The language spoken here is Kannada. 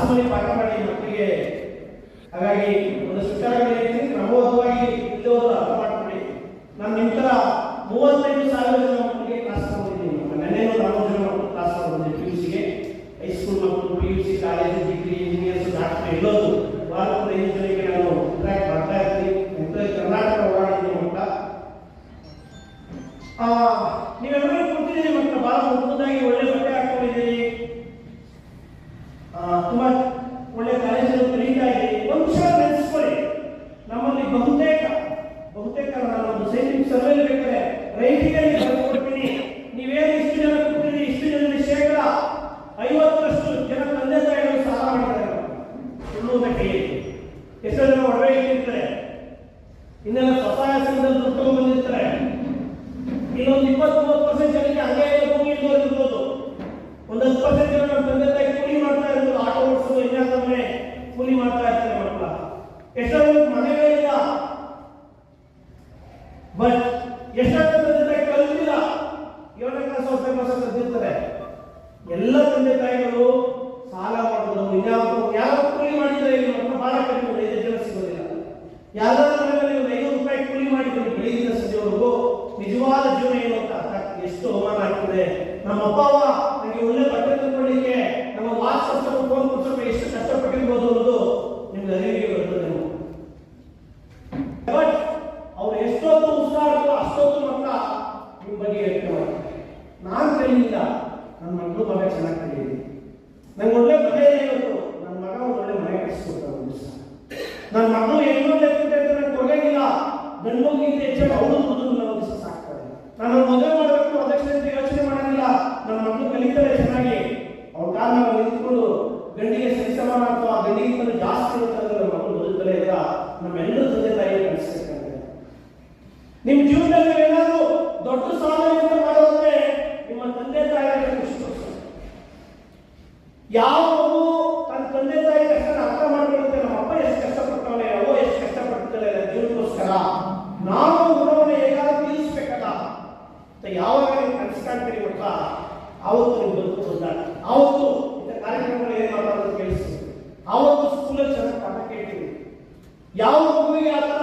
ಕ್ಲಾಸ್ನಲ್ಲಿ ಪಾಠ ಮಾಡಿ ಮಕ್ಕಳಿಗೆ. ಹಾಗಾಗಿ ಒಂದಷ್ಟು ವಿಚಾರಗಳು ಹೇಳ್ತೀನಿ, ಕ್ರಮಬದ್ಧವಾಗಿ ಇದ್ದವರು ಅರ್ಥ ಮಾಡ್ಕೊಳ್ಳಿ. ನಾನು ನಿಮ್ಮ ಥರ 35,000 ಜನ ಮಕ್ಕಳಿಗೆ ಕ್ಲಾಸ್ ತಗೊಂಡಿದ್ದೀನಿ. ನೆನ್ನೆನೂ 40 ಜನ ಮಕ್ಕಳು ಕ್ಲಾಸ್ ತಗೊಂಡಿದ್ದೀನಿ. PUCಗೆ ಹೈಸ್ಕೂಲ್ ಮಕ್ಕಳು, PUC, college, degree, engineers, doctor ಎಲ್ಲೋದು ವಾರಕ್ಕೆ 5 ಜನಕ್ಕೆ ನಾನು ಇಂಟ್ರಾಕ್ಟ್ ಮಾಡ್ತಾ ಇರ್ತೀನಿ. ಕರ್ನಾಟಕ ಓಡಾಡಿದ್ದೀನಿ ಮಕ್ಕಳ. ನೀವೆಲ್ಲರೂ ಕೊಡ್ತಿದ್ದೀರಿ ಮಕ್ಕಳ, ಭಾಳ ಮುಖ್ಯದಾಗಿ ಒಳ್ಳೆ ಬಟ್ಟೆ ಹಾಕೊಂಡಿದ್ದೀರಿ, ತುಂಬಾ ಒಳ್ಳೆ ಕಾಲೇಜಲ್ಲಿ ಕಲಿತಾ ಇದ್ದೀರಿ. ಒಂದು ವಿಷಯ ನೆನೆಸ್ಕೊಳ್ಳಿ, ನಮ್ಮಲ್ಲಿ ಬಹುತೇಕ ನಾನೊಂದು ಸೈಂಟಿಫಿಕ್ ಸರ್ವೆ ಬೇಕಾದ್ರೆ ರೈಟಿಂಗಲ್ಲಿ ಬರ್ಕೊಡ್ತೀನಿ. ನೀವೇನು ಇಷ್ಟು ಜನ ಕೊಡ್ತೀರಿ, ಇಷ್ಟು ಜನರಲ್ಲಿ 50% ಜನ ತಂದೆ ತಾಯಿಗಳು ಸಾಲ ಮಾಡಿದ್ದಾರೆ. ಸುಳ್ಳು ಕೈಯಲ್ಲಿ ಎಷ್ಟೋ ಜನ ಒಡವೆ ಇಟ್ಟಿರ್ತಾರೆ, ಇನ್ನೆಲ್ಲ ಸ್ವಸಹಾಯ ಸಂಘದಲ್ಲಿ ದುಡ್ಡು ತಗೊಂಡ್ಬಂದಿರ್ತಾರೆ. ಇನ್ನೊಂದು 20-30% ಜನಕ್ಕೆ ಅಂಗೈಯ ಭೂಮಿ ಇರ್ಬೋದು. ಒಂದು 10% ಜನ ನಮ್ಮ ತಂದೆ ತಾಯಿ ಕೂಲಿ ಮಾಡ್ತಾ ಇರ್ಬೋದು, ಆಟೋ ಓಡಿಸೋದು, ಇನ್ಯಾವುದನ್ನೇ ಕೂಲಿ ಮಾಡ್ತಾ ಇರ್ತಾರೆ ಮಕ್ಕಳ. ಎಷ್ಟೋ ಮನೆಗಳಿಲ್ಲ, ಬಟ್ ಎಷ್ಟೋ ತಂದೆ ತಾಯಿ ಕಲಿತಿಲ್ಲ, 7ನೇ ಕ್ಲಾಸ್ 8ನೇ ಕ್ಲಾಸ್ ಕಲಿತಿರ್ತಾರೆ. ಎಲ್ಲ ತಂದೆ ತಾಯಿಗಳು ಸಾಲ ಮಾಡೋದು, ಯಾವ ಕೂಲಿ ಮಾಡಿದ್ರೆ ಇಲ್ಲಿ ಮಕ್ಕಳು ಬಹಳ ಕಡಿಮೆ, 5 ಜನ ಸಿಗೋದಿಲ್ಲ. ಯಾವ್ದಾದ್ರು ಮನೆಯಲ್ಲಿ ಒಂದು 500 ರೂಪಾಯಿ ಕೂಲಿ ಮಾಡಿಕೊಂಡು ಬೆಳಗಿನ ಸಂಜೆವರೆಗೂ ನಿಜವಾದ ಜೀವನ ಏನು ಅಂತ ಎಷ್ಟು ಅವಮಾನ ಆಗ್ತದೆ. ನಮ್ಮ ಅಪ್ಪ ಅವ್ವ ನನಗೆ ಒಳ್ಳೆ ಬಟ್ಟೆ ತಂದ್ಕೊಳ್ಳಿಕ್ಕೆ, ನಮ್ಮ ವಾಚ್ ಕೊಡ್ಸೋಕೆ, ಫೋನ್ ಕೊಡ್ಸೋಕೆ ಎಷ್ಟು ಕಷ್ಟಪಟ್ಟಿರ್ಬೋದು ಅನ್ನೋದು ನಿಮ್ಗೆ ಅರಿವಿಗೆ ಬರ್ತದೆ. ಬಟ್ ಅವ್ರು ಎಷ್ಟೊತ್ತು ಉಸಿರಾಡ್ತೋ ಅಷ್ಟೊತ್ತು ಮಕ್ಕಳ ನಿಮ್ಮ ಬಗ್ಗೆ ಹೇಳ್ತಾ ಮಾಡ್ತಾರೆ. ನಾನು ಕೈಯಿಂದ ನನ್ನ ಮಕ್ಕಳು ಮಗ ಚೆನ್ನಾಗಿ ಕಲಿಯಿರಿ, ನಂಗೆ ಒಳ್ಳೆ ಮನೆ ಇವತ್ತು ನನ್ನ ಮಗ ಒಂದು ಒಳ್ಳೆ ಮನೆ ಕಟ್ಟಿಸ್ಕೊಡ್ತಾರೆ. ನನ್ನ ಮಕ್ಕಳು ಹೆಣ್ಣೊಳ್ಳೆ ನಂಗೆ ಕೊಡೋಂಗಿಲ್ಲ, ಗಂಡು ಮಗುವಿಗಿಂತ ಹೆಚ್ಚಾಗಿ ಅವರು ದುಡ್ಡು ನಾವು ದಿವಸ ಸಾಕ್ತಾರೆ. ನಾನು ಮದುವೆ ಮಾಡಬೇಕು ಅದಕ್ಕೆ ಯೋಚನೆ ಮಾಡೋದಿಲ್ಲ. ನನ್ನ ಮಕ್ಕಳು ಕಲಿತಾರೆ ಚೆನ್ನಾಗಿ, ಅವ್ರ ಕಾಲ ನಿಂತ್ಕೊಂಡು ಗಂಡಿಗೆ ಸರಿಸಮಾನ ಅಥವಾ ಗಂಡಿಗಿಂತ ಜಾಸ್ತಿ ಇರುತ್ತಂದ್ರೆ ನಮ್ಮ ಮಕ್ಕಳು ಬದುಕಲೇ ಇಲ್ಲ. ನಮ್ಮೆಲ್ಲರೂ ತಂದೆ ತಾಯಿಗೆ ಕಲಿಸ್ಬೇಕಾಗಿದೆ. ನಿಮ್ಮ ಜೀವನದಲ್ಲಿ ಏನಾದರೂ ದೊಡ್ಡ ಸಾಧನೆ ಮಾಡೋದ್ರೆ ನಿಮ್ಮ ತಂದೆ ತಾಯಿಗೆ ಖುಷಿ ಪಡಿಸ್ತಾರೆ. ಯಾವ ಮಗು ತನ್ನ ತಂದೆ ತಾಯಿ ಕಷ್ಟ ಅರ್ಥ ಮಾಡ್ಕೊಳ್ಳುತ್ತೆ, ನಮ್ಮ ಅಪ್ಪ ಎಷ್ಟು ಕಷ್ಟಪಡ್ತಾನೆ, ಅವ್ವ ಎಷ್ಟು ಕಷ್ಟಪಡ್ತಾಳೆ ಜೀವನಕ್ಕೋಸ್ಕರ, ನಾವು ಗುಣವನ್ನು ಹೇಗಾದ್ರೂ ತೀರಿಸ್ಬೇಕಲ್ಲ ಅಂತ ಯಾವಾಗ ನೀವು ಕನಸ್ಕಾಣ್ತೀರಿ ಮಕ್ಕಳ, ಆವತ್ತು ನೀವು ಬದುಕು ಬಂದಾಗ, ಆವತ್ತು ಇಂಥ ಕಾರ್ಯಕ್ರಮಗಳು ಏನು ಮಾತಾಡೋದು ಕೇಳಿಸ್ತೀವಿ, ಆವತ್ತು ಸ್ಕೂಲಲ್ಲಿ ಚೆನ್ನಾಗಿ ಪಾಠ ಕೇಳ್ತೀವಿ. ಯಾವ ಮಗುವಿಗೆ ಆ ಥರ